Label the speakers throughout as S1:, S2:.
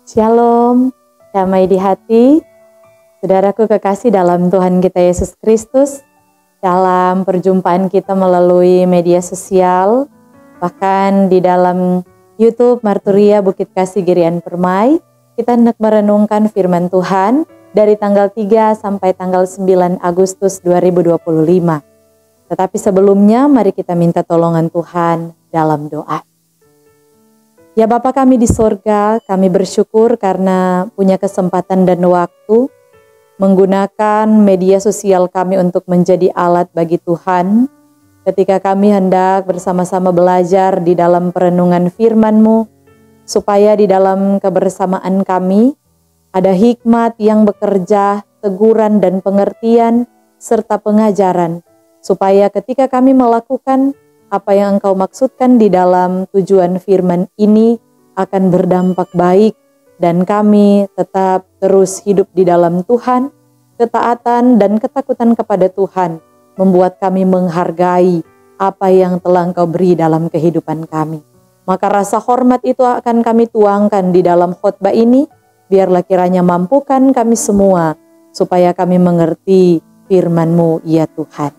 S1: Shalom, damai di hati, saudaraku kekasih dalam Tuhan kita Yesus Kristus. Dalam perjumpaan kita melalui media sosial, bahkan di dalam YouTube Marturia Bukit Kasih Girian Permai, kita hendak merenungkan firman Tuhan dari tanggal 3 sampai tanggal 9 Agustus 2025. Tetapi sebelumnya mari kita minta tolongan Tuhan dalam doa. Ya Bapa kami di sorga, kami bersyukur karena punya kesempatan dan waktu menggunakan media sosial kami untuk menjadi alat bagi Tuhan. Ketika kami hendak bersama-sama belajar di dalam perenungan firman-Mu, supaya di dalam kebersamaan kami ada hikmat yang bekerja, teguran dan pengertian, serta pengajaran, supaya ketika kami melakukan apa yang Engkau maksudkan di dalam tujuan firman ini akan berdampak baik dan kami tetap terus hidup di dalam Tuhan. Ketaatan dan ketakutan kepada Tuhan membuat kami menghargai apa yang telah Engkau beri dalam kehidupan kami. Maka rasa hormat itu akan kami tuangkan di dalam khotbah ini, biarlah kiranya mampukan kami semua supaya kami mengerti firman-Mu ya Tuhan.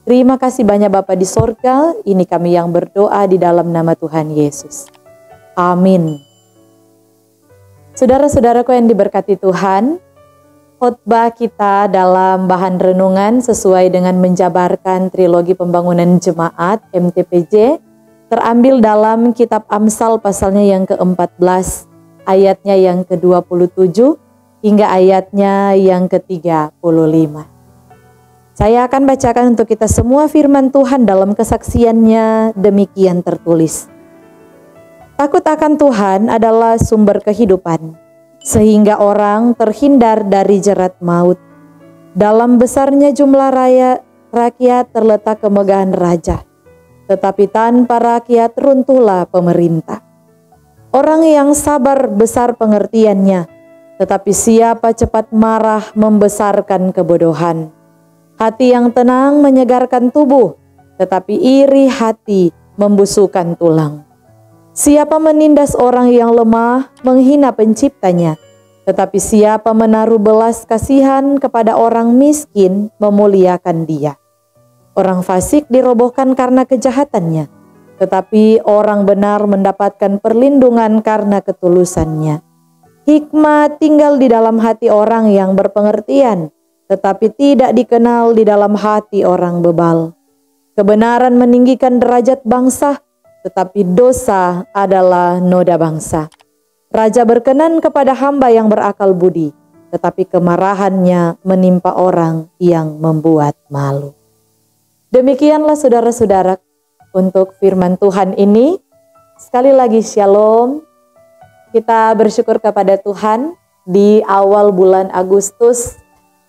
S1: Terima kasih banyak Bapa di sorga, ini kami yang berdoa di dalam nama Tuhan Yesus. Amin. Saudara-saudaraku yang diberkati Tuhan, khotbah kita dalam bahan renungan sesuai dengan menjabarkan trilogi pembangunan jemaat MTPJ, terambil dalam kitab Amsal pasalnya yang ke-14, ayatnya yang ke-27 hingga ayatnya yang ke-35. Saya akan bacakan untuk kita semua firman Tuhan dalam kesaksiannya demikian tertulis. Takut akan Tuhan adalah sumber kehidupan, sehingga orang terhindar dari jerat maut. Dalam besarnya jumlah rakyat terletak kemegahan raja, tetapi tanpa rakyat runtuhlah pemerintah. Orang yang sabar besar pengertiannya, tetapi siapa cepat marah membesarkan kebodohan. Hati yang tenang menyegarkan tubuh, tetapi iri hati membusukkan tulang. Siapa menindas orang yang lemah menghina penciptanya, tetapi siapa menaruh belas kasihan kepada orang miskin memuliakan dia. Orang fasik dirobohkan karena kejahatannya, tetapi orang benar mendapatkan perlindungan karena ketulusannya. Hikmat tinggal di dalam hati orang yang berpengertian, tetapi tidak dikenal di dalam hati orang bebal. Kebenaran meninggikan derajat bangsa, tetapi dosa adalah noda bangsa. Raja berkenan kepada hamba yang berakal budi, tetapi kemarahannya menimpa orang yang membuat malu. Demikianlah saudara-saudara untuk firman Tuhan ini. Sekali lagi shalom. Kita bersyukur kepada Tuhan di awal bulan Agustus.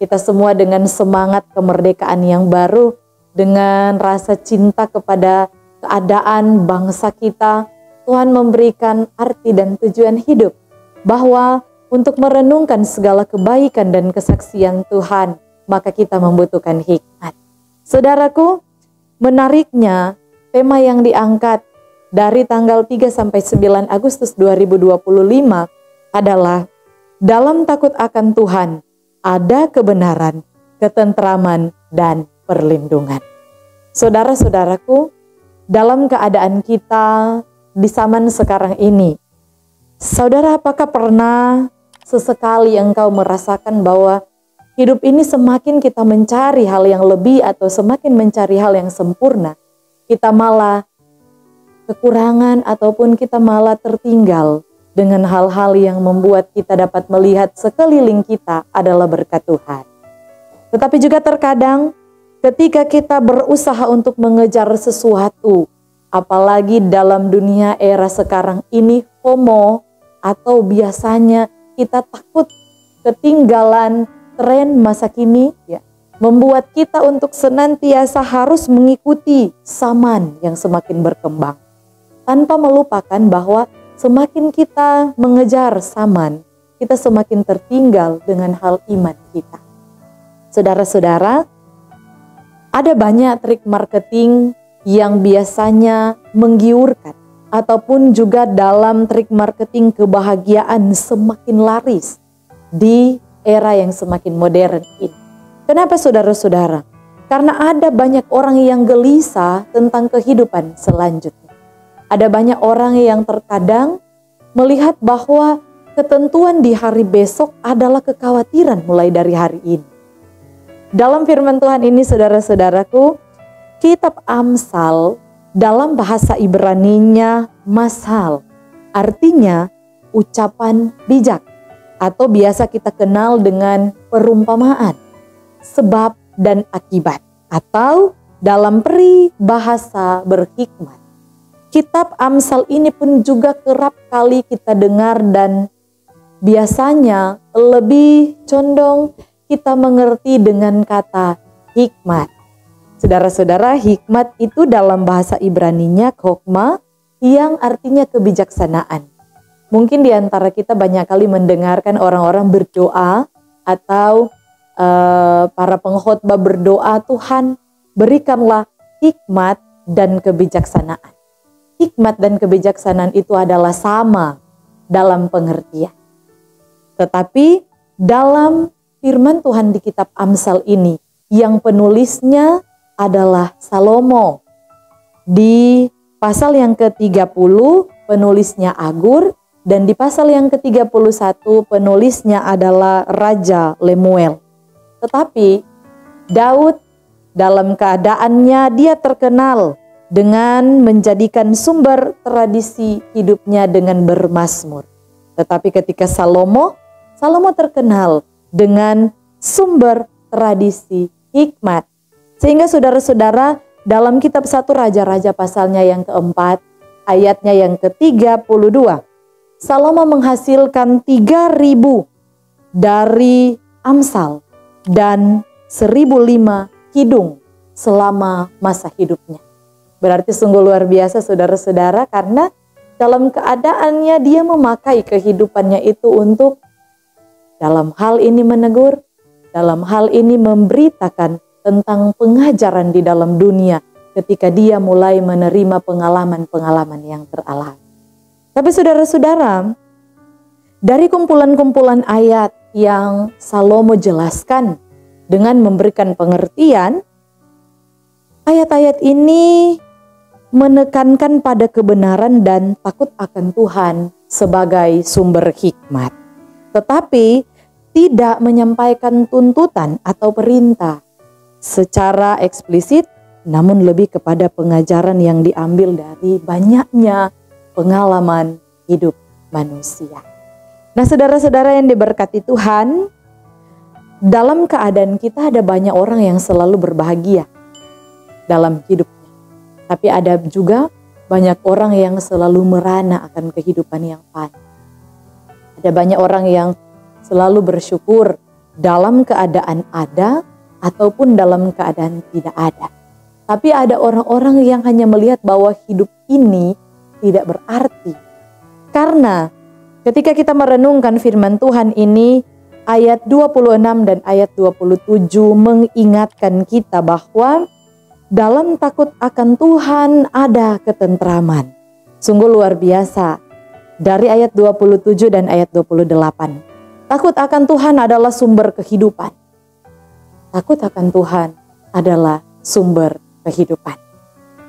S1: Kita semua dengan semangat kemerdekaan yang baru, dengan rasa cinta kepada keadaan bangsa kita, Tuhan memberikan arti dan tujuan hidup, bahwa untuk merenungkan segala kebaikan dan kesaksian Tuhan, maka kita membutuhkan hikmat. Saudaraku, menariknya tema yang diangkat dari tanggal 3 sampai 9 Agustus 2025 adalah dalam takut akan Tuhan, ada kebenaran, ketentraman, dan perlindungan. Saudara-saudaraku, dalam keadaan kita di zaman sekarang ini, saudara apakah pernah sesekali engkau merasakan bahwa hidup ini semakin kita mencari hal yang lebih atau semakin mencari hal yang sempurna, kita malah kekurangan ataupun kita malah tertinggal dengan hal-hal yang membuat kita dapat melihat sekeliling kita adalah berkat Tuhan. Tetapi juga terkadang ketika kita berusaha untuk mengejar sesuatu, apalagi dalam dunia era sekarang ini FOMO, atau biasanya kita takut ketinggalan tren masa kini, ya, membuat kita untuk senantiasa harus mengikuti zaman yang semakin berkembang, tanpa melupakan bahwa semakin kita mengejar zaman, kita semakin tertinggal dengan hal iman kita. Saudara-saudara, ada banyak trik marketing yang biasanya menggiurkan, ataupun juga dalam trik marketing kebahagiaan semakin laris di era yang semakin modern ini. Kenapa saudara-saudara? Karena ada banyak orang yang gelisah tentang kehidupan selanjutnya. Ada banyak orang yang terkadang melihat bahwa ketentuan di hari besok adalah kekhawatiran mulai dari hari ini. Dalam firman Tuhan ini saudara-saudaraku, kitab Amsal dalam bahasa Ibraninya masal, artinya ucapan bijak, atau biasa kita kenal dengan perumpamaan, sebab dan akibat, atau dalam peribahasa berhikmat. Kitab Amsal ini pun juga kerap kali kita dengar dan biasanya lebih condong kita mengerti dengan kata hikmat. Saudara-saudara, hikmat itu dalam bahasa Ibraninya chokmah yang artinya kebijaksanaan. Mungkin di antara kita banyak kali mendengarkan orang-orang berdoa atau para pengkhotbah berdoa, Tuhan berikanlah hikmat dan kebijaksanaan. Hikmat dan kebijaksanaan itu adalah sama dalam pengertian. Tetapi dalam firman Tuhan di kitab Amsal ini yang penulisnya adalah Salomo. Di pasal yang ke-30 penulisnya Agur, dan di pasal yang ke-31 penulisnya adalah Raja Lemuel. Tetapi Daud dalam keadaannya dia terkenal dengan menjadikan sumber tradisi hidupnya dengan bermazmur. Tetapi ketika Salomo terkenal dengan sumber tradisi hikmat. Sehingga saudara-saudara, dalam kitab 1 Raja-Raja pasalnya yang keempat, ayatnya yang ke-32, Salomo menghasilkan 3.000 dari Amsal dan 1.005 kidung selama masa hidupnya. Berarti sungguh luar biasa saudara-saudara, karena dalam keadaannya dia memakai kehidupannya itu untuk dalam hal ini menegur, dalam hal ini memberitakan tentang pengajaran di dalam dunia ketika dia mulai menerima pengalaman-pengalaman yang teralami. Tapi saudara-saudara, dari kumpulan-kumpulan ayat yang Salomo jelaskan dengan memberikan pengertian, ayat-ayat ini menekankan pada kebenaran dan takut akan Tuhan sebagai sumber hikmat. Tetapi tidak menyampaikan tuntutan atau perintah secara eksplisit, namun lebih kepada pengajaran yang diambil dari banyaknya pengalaman hidup manusia. Nah saudara-saudara yang diberkati Tuhan, dalam keadaan kita ada banyak orang yang selalu berbahagia dalam hidupnya. Tapi ada juga banyak orang yang selalu merana akan kehidupan yang fana. Ada banyak orang yang selalu bersyukur dalam keadaan ada ataupun dalam keadaan tidak ada. Tapi ada orang-orang yang hanya melihat bahwa hidup ini tidak berarti. Karena ketika kita merenungkan firman Tuhan ini, ayat 26 dan ayat 27 mengingatkan kita bahwa dalam takut akan Tuhan ada ketentraman. Sungguh luar biasa. Dari ayat 27 dan ayat 28. Takut akan Tuhan adalah sumber kehidupan. Takut akan Tuhan adalah sumber kehidupan.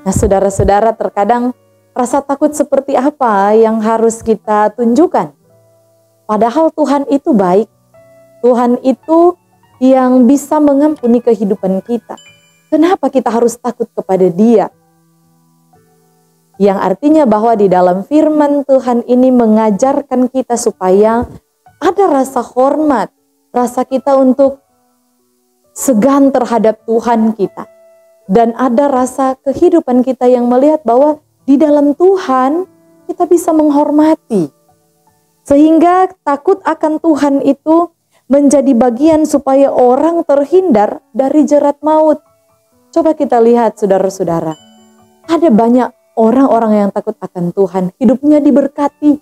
S1: Nah saudara-saudara, terkadang rasa takut seperti apa yang harus kita tunjukkan? Padahal Tuhan itu baik. Tuhan itu yang bisa mengampuni kehidupan kita. Kenapa kita harus takut kepada Dia? Yang artinya bahwa di dalam firman Tuhan ini mengajarkan kita supaya ada rasa hormat, rasa kita untuk segan terhadap Tuhan kita. Dan ada rasa kehidupan kita yang melihat bahwa di dalam Tuhan kita bisa menghormati. Sehingga takut akan Tuhan itu menjadi bagian supaya orang terhindar dari jerat maut. Coba kita lihat saudara-saudara. Ada banyak orang-orang yang takut akan Tuhan, hidupnya diberkati.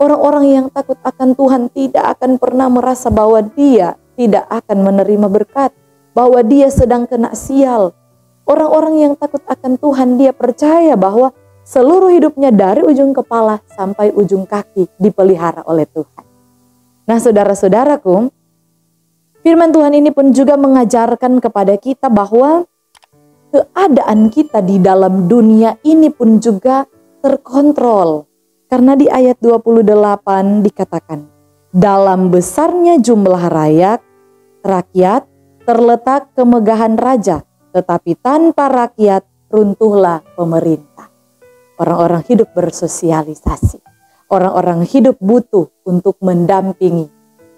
S1: Orang-orang yang takut akan Tuhan tidak akan pernah merasa bahwa dia tidak akan menerima berkat, bahwa dia sedang kena sial. Orang-orang yang takut akan Tuhan, dia percaya bahwa seluruh hidupnya dari ujung kepala sampai ujung kaki dipelihara oleh Tuhan. Nah saudara-saudaraku, firman Tuhan ini pun juga mengajarkan kepada kita bahwa keadaan kita di dalam dunia ini pun juga terkontrol. Karena di ayat 28 dikatakan, dalam besarnya jumlah rakyat terletak kemegahan raja, tetapi tanpa rakyat runtuhlah pemerintah. Orang-orang hidup bersosialisasi. Orang-orang hidup butuh untuk mendampingi.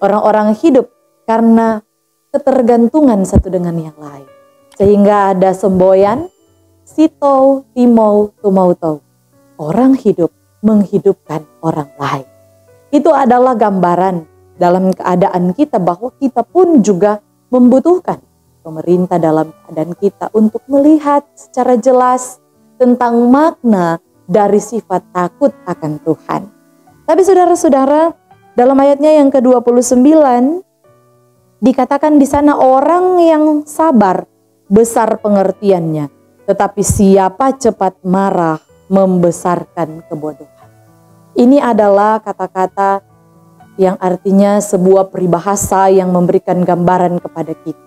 S1: Orang-orang hidup karena ketergantungan satu dengan yang lain. Sehingga ada semboyan, sitou, timou, tumautou. Orang hidup menghidupkan orang lain. Itu adalah gambaran dalam keadaan kita bahwa kita pun juga membutuhkan pemerintah dalam keadaan kita untuk melihat secara jelas tentang makna dari sifat takut akan Tuhan. Tapi saudara-saudara, dalam ayatnya yang ke-29 dikatakan di sana orang yang sabar besar pengertiannya, tetapi siapa cepat marah membesarkan kebodohan. Ini adalah kata-kata yang artinya sebuah peribahasa yang memberikan gambaran kepada kita.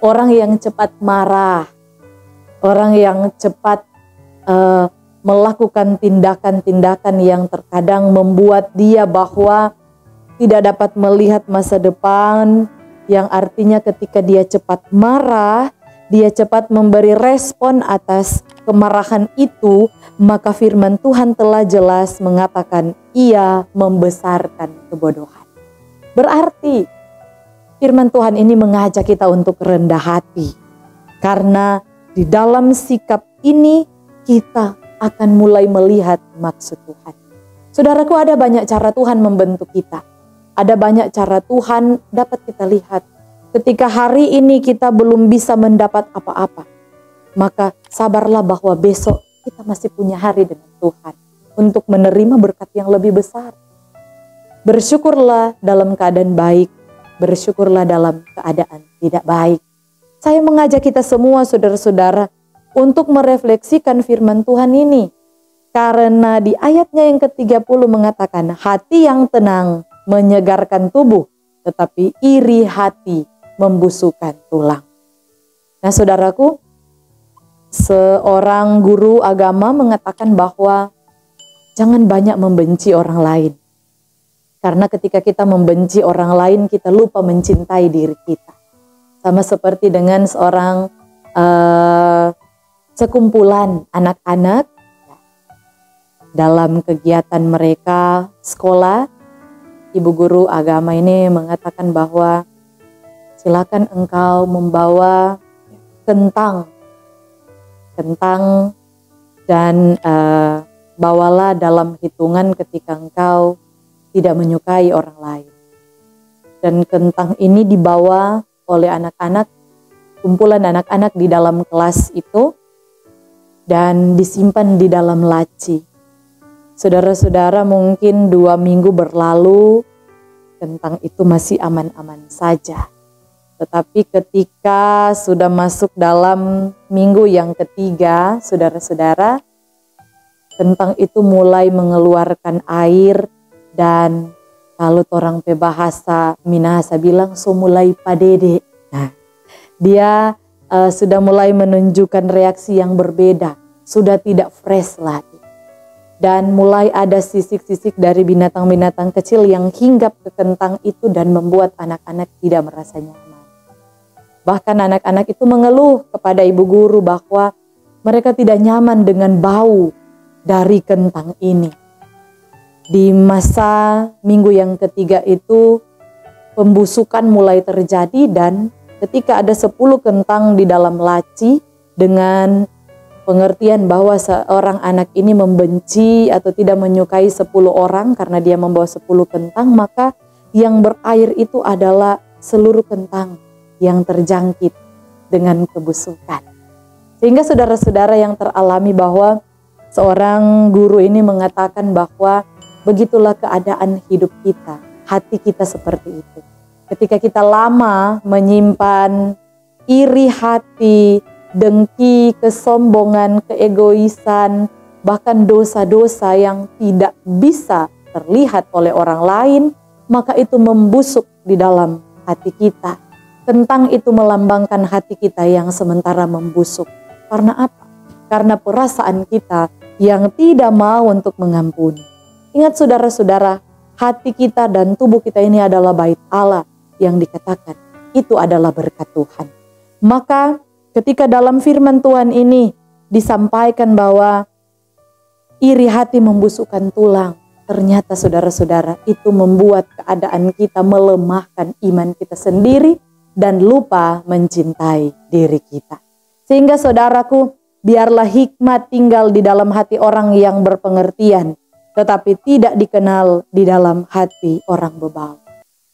S1: Orang yang cepat marah, orang yang cepat melakukan tindakan-tindakan yang terkadang membuat dia bahwa tidak dapat melihat masa depan, yang artinya ketika dia cepat marah, dia cepat memberi respon atas kemarahan itu, maka firman Tuhan telah jelas mengatakan ia membesarkan kebodohan. Berarti firman Tuhan ini mengajak kita untuk rendah hati. Karena di dalam sikap ini kita akan mulai melihat maksud Tuhan. Saudaraku, ada banyak cara Tuhan membentuk kita. Ada banyak cara Tuhan dapat kita lihat. Ketika hari ini kita belum bisa mendapat apa-apa, maka sabarlah bahwa besok kita masih punya hari dengan Tuhan untuk menerima berkat yang lebih besar. Bersyukurlah dalam keadaan baik, bersyukurlah dalam keadaan tidak baik. Saya mengajak kita semua saudara-saudara untuk merefleksikan firman Tuhan ini. Karena di ayatnya yang ke-30 mengatakan, hati yang tenang menyegarkan tubuh, tetapi iri hati membusukkan tulang. Nah saudaraku, seorang guru agama mengatakan bahwa jangan banyak membenci orang lain. Karena ketika kita membenci orang lain, kita lupa mencintai diri kita. Sama seperti dengan seorang sekumpulan anak-anak dalam kegiatan mereka sekolah, ibu guru agama ini mengatakan bahwa silakan engkau membawa kentang dan bawalah dalam hitungan ketika engkau tidak menyukai orang lain. Dan kentang ini dibawa oleh anak-anak, kumpulan anak-anak di dalam kelas itu, dan disimpan di dalam laci. Saudara-saudara, mungkin 2 minggu berlalu, kentang itu masih aman-aman saja. Tetapi ketika sudah masuk dalam minggu yang ketiga, saudara-saudara, kentang itu mulai mengeluarkan air, dan kalau orang pe bahasa Minahasa bilang, so mulai padede. Nah, dia sudah mulai menunjukkan reaksi yang berbeda, sudah tidak fresh lagi. Dan mulai ada sisik-sisik dari binatang-binatang kecil yang hinggap ke kentang itu dan membuat anak-anak tidak merasa nyaman. Bahkan anak-anak itu mengeluh kepada ibu guru bahwa mereka tidak nyaman dengan bau dari kentang ini. Di masa minggu yang ketiga itu pembusukan mulai terjadi, dan ketika ada 10 kentang di dalam laci dengan pengertian bahwa seorang anak ini membenci atau tidak menyukai 10 orang karena dia membawa 10 kentang, maka yang berair itu adalah seluruh kentang yang terjangkit dengan kebusukan. Sehingga saudara-saudara yang teralami bahwa seorang guru ini mengatakan bahwa begitulah keadaan hidup kita, hati kita seperti itu. Ketika kita lama menyimpan iri hati, dengki, kesombongan, keegoisan, bahkan dosa-dosa yang tidak bisa terlihat oleh orang lain, maka itu membusuk di dalam hati kita. Kentang itu melambangkan hati kita yang sementara membusuk. Karena apa? Karena perasaan kita yang tidak mau untuk mengampuni. Ingat saudara-saudara, hati kita dan tubuh kita ini adalah bait Allah yang dikatakan itu adalah berkat Tuhan. Maka ketika dalam firman Tuhan ini disampaikan bahwa iri hati membusukkan tulang, ternyata saudara-saudara itu membuat keadaan kita melemahkan iman kita sendiri dan lupa mencintai diri kita. Sehingga saudaraku, biarlah hikmat tinggal di dalam hati orang yang berpengertian, tetapi tidak dikenal di dalam hati orang bebal.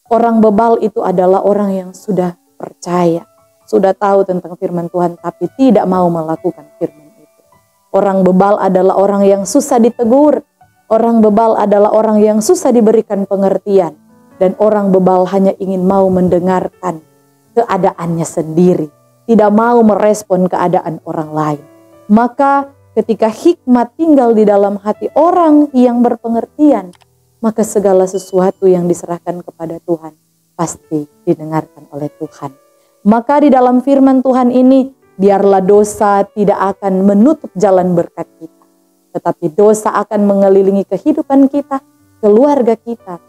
S1: Orang bebal itu adalah orang yang sudah percaya, sudah tahu tentang firman Tuhan, tapi tidak mau melakukan firman itu. Orang bebal adalah orang yang susah ditegur. Orang bebal adalah orang yang susah diberikan pengertian. Dan orang bebal hanya ingin mau mendengarkan keadaannya sendiri. Tidak mau merespon keadaan orang lain. Maka ketika hikmat tinggal di dalam hati orang yang berpengertian, maka segala sesuatu yang diserahkan kepada Tuhan pasti didengarkan oleh Tuhan. Maka di dalam firman Tuhan ini, biarlah dosa tidak akan menutup jalan berkat kita. Tetapi dosa akan mengelilingi kehidupan kita, keluarga kita.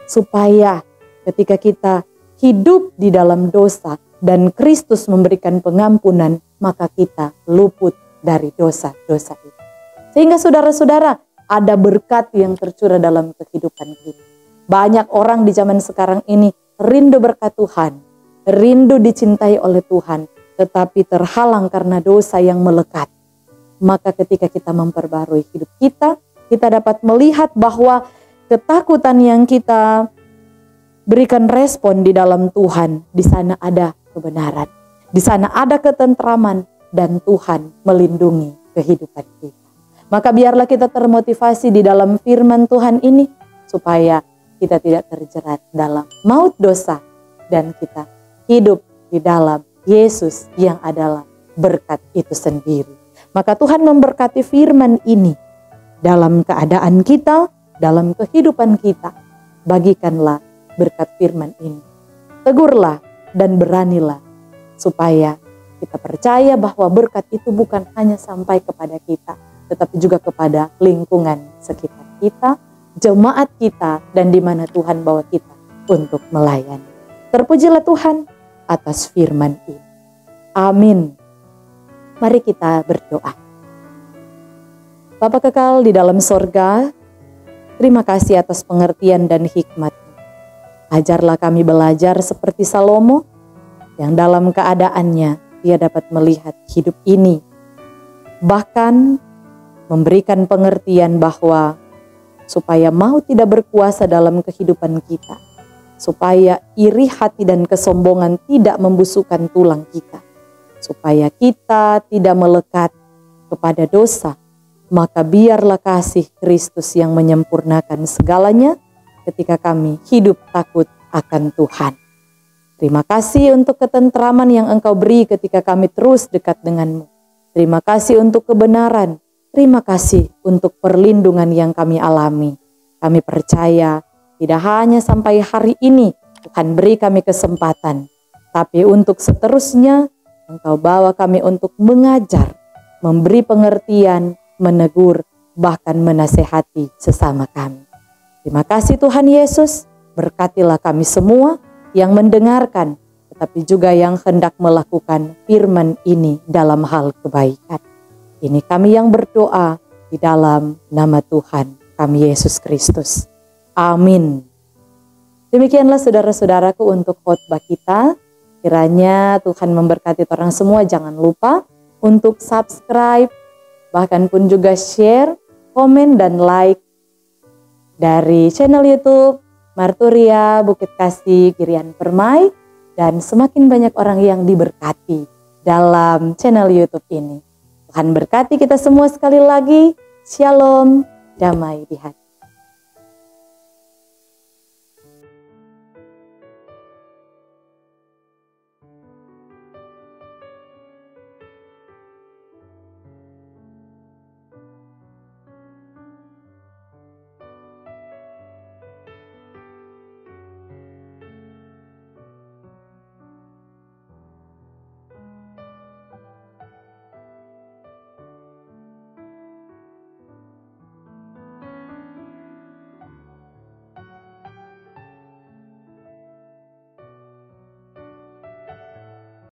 S1: Supaya ketika kita hidup di dalam dosa dan Kristus memberikan pengampunan, maka kita luput dari dosa-dosa itu. Sehingga saudara-saudara, ada berkat yang tercurah dalam kehidupan kita. Banyak orang di zaman sekarang ini rindu berkat Tuhan, rindu dicintai oleh Tuhan, tetapi terhalang karena dosa yang melekat. Maka ketika kita memperbarui hidup kita, kita dapat melihat bahwa ketakutan yang kita berikan respon di dalam Tuhan, di sana ada kebenaran, di sana ada ketentraman, dan Tuhan melindungi kehidupan kita. Maka biarlah kita termotivasi di dalam firman Tuhan ini, supaya kita tidak terjerat dalam maut dosa, dan kita hidup di dalam Yesus yang adalah berkat itu sendiri. Maka Tuhan memberkati firman ini dalam keadaan kita, dalam kehidupan kita. Bagikanlah berkat firman ini. Tegurlah dan beranilah, supaya kita percaya bahwa berkat itu bukan hanya sampai kepada kita, tetapi juga kepada lingkungan sekitar kita, jemaat kita, dan di mana Tuhan bawa kita untuk melayani. Terpujilah Tuhan atas firman ini. Amin. Mari kita berdoa. Bapa kekal di dalam sorga, terima kasih atas pengertian dan hikmat-Mu. Ajarlah kami belajar seperti Salomo, yang dalam keadaannya dia dapat melihat hidup ini. Bahkan memberikan pengertian bahwa supaya mau tidak berkuasa dalam kehidupan kita, supaya iri hati dan kesombongan tidak membusukkan tulang kita, supaya kita tidak melekat kepada dosa, maka biarlah kasih Kristus yang menyempurnakan segalanya ketika kami hidup takut akan Tuhan. Terima kasih untuk ketentraman yang Engkau beri ketika kami terus dekat dengan-Mu. Terima kasih untuk kebenaran. Terima kasih untuk perlindungan yang kami alami. Kami percaya tidak hanya sampai hari ini Tuhan beri kami kesempatan, tapi untuk seterusnya Engkau bawa kami untuk mengajar, memberi pengertian, menegur, bahkan menasehati sesama kami. Terima kasih Tuhan Yesus, berkatilah kami semua yang mendengarkan, tetapi juga yang hendak melakukan firman ini dalam hal kebaikan. Ini kami yang berdoa di dalam nama Tuhan kami Yesus Kristus. Amin. Demikianlah saudara-saudaraku untuk khotbah kita. Kiranya Tuhan memberkati orang semua. Jangan lupa untuk subscribe, bahkan pun juga share, komen, dan like dari channel YouTube Marturia Bukit Kasih Girian Permai, dan semakin banyak orang yang diberkati dalam channel YouTube ini. Tuhan berkati kita semua sekali lagi. Shalom, damai di hati.